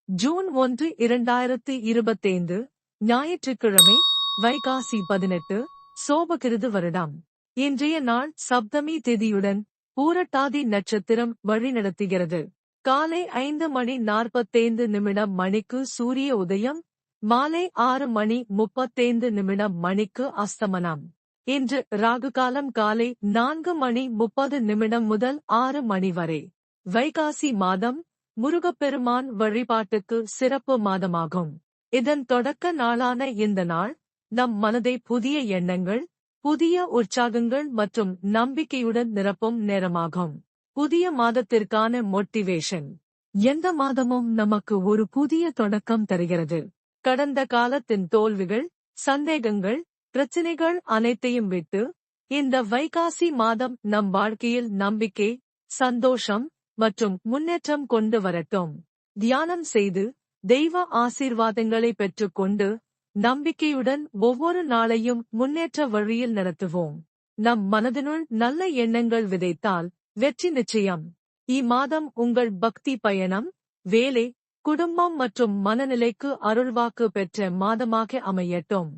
June 1 2025 ஞாயிற்றுக்கிழமை வைகாசி 18 சோபகிருது வருடம். இன்றைய நாள் சப்தமி திதியுடன் பூரட்டாதி நட்சத்திரம் வழிநடத்துகிறது. காலை 5:45 மணிக்கு சூரிய உதயம், மாலை 6:35 மணிக்கு அஸ்தமனம். இன்று ராகுகாலம் காலை 4:30 முதல் 6 மணி வரை. வைகாசி மாதம் முருகப்பெருமான் வழிபாட்டுக்கு சிறப்பு மாதமாகும். இதன் தொடக்க நாளான இந்த நாள் நம் மனதை புதிய எண்ணங்கள், புதிய உற்சாகங்கள் மற்றும் நம்பிக்கையுடன் நிரப்பும் நேரமாகும். புதிய மாதத்திற்கான மோட்டிவேஷன். எந்த மாதமும் நமக்கு ஒரு புதிய தொடக்கம் தருகிறது. கடந்த காலத்தின் தோல்விகள், சந்தேகங்கள், பிரச்சினைகள் அனைத்தையும் விட்டு இந்த வைகாசி மாதம் நம் வாழ்க்கையில் நம்பிக்கை, சந்தோஷம் மற்றும் முன்னேற்றம் கொண்டு வரட்டும். தியானம் செய்து தெய்வ ஆசீர்வாதங்களை பெற்றுக்கொண்டு நம்பிக்கையுடன் ஒவ்வொரு நாளையும் முன்னேற்ற வழியில் நடத்துவோம். நம் மனதினுள் நல்ல எண்ணங்கள் விதைத்தால் வெற்றி நிச்சயம். இம்மாதம் உங்கள் பக்தி பயணம், வேலை, குடும்பம் மற்றும் மனநிலைக்கு அருள்வாக்கு பெற்ற மாதமாக அமையட்டும்.